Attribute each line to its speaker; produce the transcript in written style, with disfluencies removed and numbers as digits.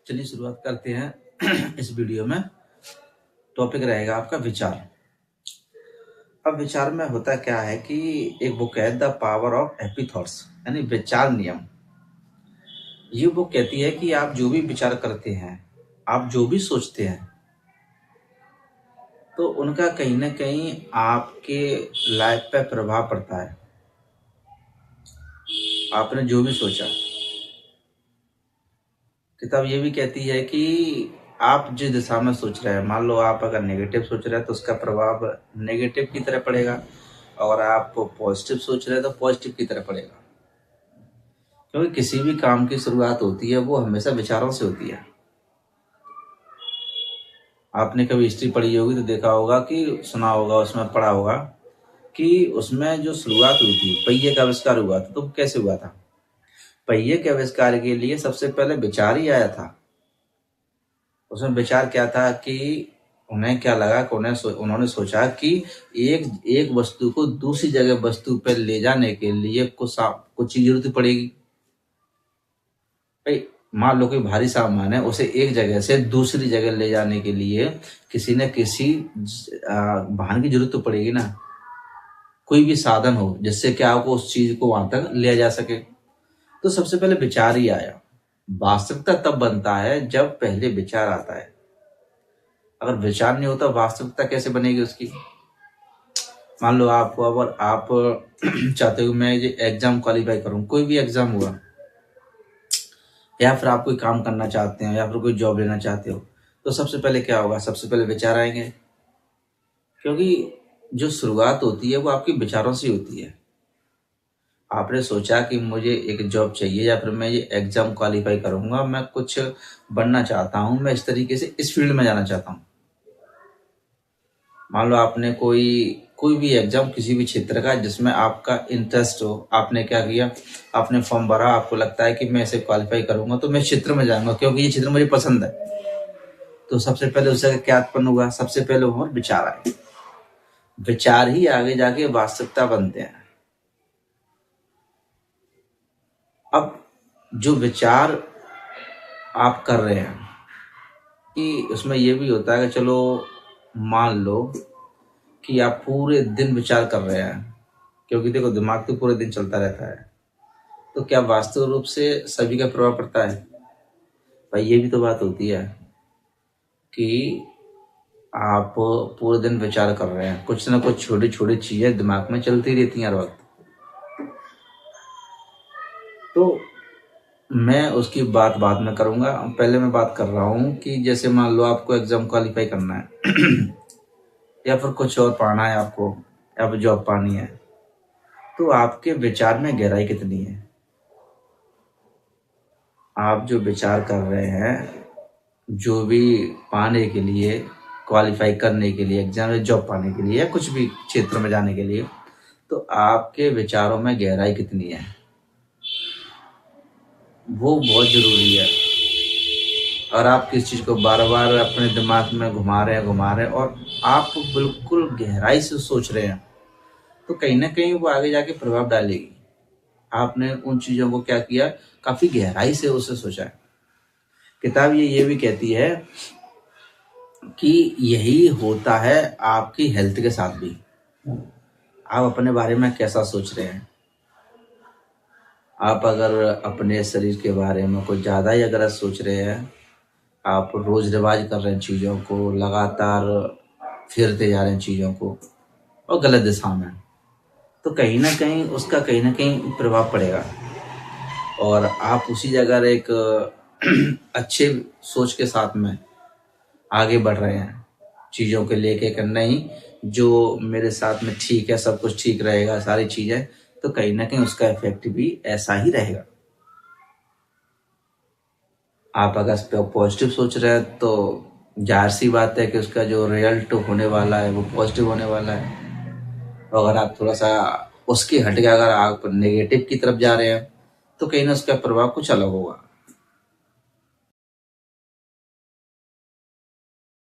Speaker 1: चलिए शुरुआत करते हैं। इस वीडियो में टॉपिक रहेगा आपका विचार। अब विचार में होता क्या है कि एक बुक है the power of happy thoughts, यानी विचार नियम। ये बुक कहती है कि आप जो भी विचार करते हैं, आप जो भी सोचते हैं, तो उनका कहीं ना कहीं आपके लाइफ पे प्रभाव पड़ता है। आपने जो भी सोचा, किताब ये भी कहती है कि आप जिस दिशा में सोच रहे हैं, मान लो आप अगर नेगेटिव सोच रहे हैं तो उसका प्रभाव नेगेटिव की तरह पड़ेगा, और आप पॉजिटिव सोच रहे हैं तो पॉजिटिव की तरह पड़ेगा। क्योंकि किसी भी काम की शुरुआत होती है वो हमेशा विचारों से होती है। आपने कभी हिस्ट्री पढ़ी होगी तो देखा होगा कि सुना होगा, उसमें पढ़ा होगा कि उसमें जो शुरुआत हुई थी, पहिए का आविष्कार हुआ था, तो कैसे हुआ था? पहिए के आविष्कार के लिए सबसे पहले विचार ही आया था। उसमें विचार क्या था कि उन्हें क्या लगा कि उन्होंने सोचा कि एक वस्तु को दूसरी जगह वस्तु पर ले जाने के लिए कुछ चीज जरूरत पड़ेगी। भाई मान लो कोई भारी सामान है, उसे एक जगह से दूसरी जगह ले जाने के लिए किसी न किसी वाहन की जरूरत तो पड़ेगी ना। कोई भी साधन हो जिससे क्या आपको उस चीज को वहां तक ले जा सके। तो सबसे पहले विचार ही आया। वास्तविकता तब बनता है जब पहले विचार आता है। अगर विचार नहीं होता, वास्तविकता कैसे बनेगी उसकी? मान लो आपको, अगर आप चाहते हो मैं ये एग्जाम क्वालिफाई करूं, कोई भी एग्जाम हुआ, या फिर आप कोई काम करना चाहते हैं, या फिर कोई जॉब लेना चाहते हो, तो सबसे पहले क्या होगा? सबसे पहले विचार आएंगे। क्योंकि जो शुरुआत होती है वो आपके विचारों से होती है। आपने सोचा कि मुझे एक जॉब चाहिए, या फिर मैं ये एग्जाम क्वालिफाई करूंगा, मैं कुछ बनना चाहता हूं, मैं इस तरीके से इस फील्ड में जाना चाहता हूं। मान लो आपने कोई भी एग्जाम किसी भी क्षेत्र का जिसमें आपका इंटरेस्ट हो, आपने क्या किया, आपने फॉर्म भरा, आपको लगता है कि मैं इसे क्वालिफाई करूंगा तो मैं इस क्षेत्र में जाऊंगा क्योंकि ये क्षेत्र मुझे पसंद है। तो सबसे पहले उससे क्या उत्पन्न होगा? सबसे पहले वो विचार आए। विचार ही आगे जाके वास्तविकता बनते हैं। अब जो विचार आप कर रहे हैं कि उसमें ये भी होता है कि चलो मान लो कि आप पूरे दिन विचार कर रहे हैं, क्योंकि देखो दिमाग तो पूरे दिन चलता रहता है, तो क्या वास्तविक रूप से सभी का प्रभाव पड़ता है? भाई ये भी तो बात होती है कि आप पूरे दिन विचार कर रहे हैं, कुछ ना कुछ छोटी छोटी चीजें दिमाग में चलती रहती हैं हर वक्त। तो मैं उसकी बात बाद में करूंगा। पहले मैं बात कर रहा हूँ कि जैसे मान लो आपको एग्जाम क्वालिफाई करना है या फिर कुछ और पढ़ना है आपको, या फिर जॉब पानी है, तो आपके विचार में गहराई कितनी है? आप जो विचार कर रहे हैं, जो भी पाने के लिए, क्वालिफाई करने के लिए, एग्जाम में जॉब पाने के लिए, या कुछ भी क्षेत्र में जाने के लिए, तो आपके विचारों में गहराई कितनी है, वो बहुत जरूरी है। और आप किस चीज को बार बार अपने दिमाग में घुमा रहे हैं और आप बिल्कुल गहराई से सोच रहे हैं, तो कहीं ना कहीं वो आगे जाके प्रभाव डालेगी। आपने उन चीजों को क्या किया, काफी गहराई से उसे सोचा है। किताब ये भी कहती है कि यही होता है आपकी हेल्थ के साथ भी। आप अपने बारे में कैसा सोच रहे हैं? आप अगर अपने शरीर के बारे में कुछ ज्यादा ही अगर सोच रहे हैं, आप रोज रिवाज कर रहे हैं चीजों को, लगातार फेरते जा रहे हैं चीजों को और गलत दिशा में, तो कहीं ना कहीं उसका कहीं ना कहीं प्रभाव पड़ेगा। और आप उसी जगह एक अच्छे सोच के साथ में आगे बढ़ रहे हैं चीजों के लेके, कि नहीं जो मेरे साथ में ठीक है, सब कुछ ठीक रहेगा, सारी चीजें, तो कहीं ना कहीं उसका इफेक्ट भी ऐसा ही रहेगा। आप अगर पॉजिटिव सोच रहे हैं तो जाहिर सी बात है कि उसका जो रिजल्ट होने वाला है वो पॉजिटिव होने वाला है। और अगर आप थोड़ा सा उसके हट के अगर आप नेगेटिव की तरफ जा रहे हैं, तो कहीं ना उसका प्रभाव कुछ अलग होगा।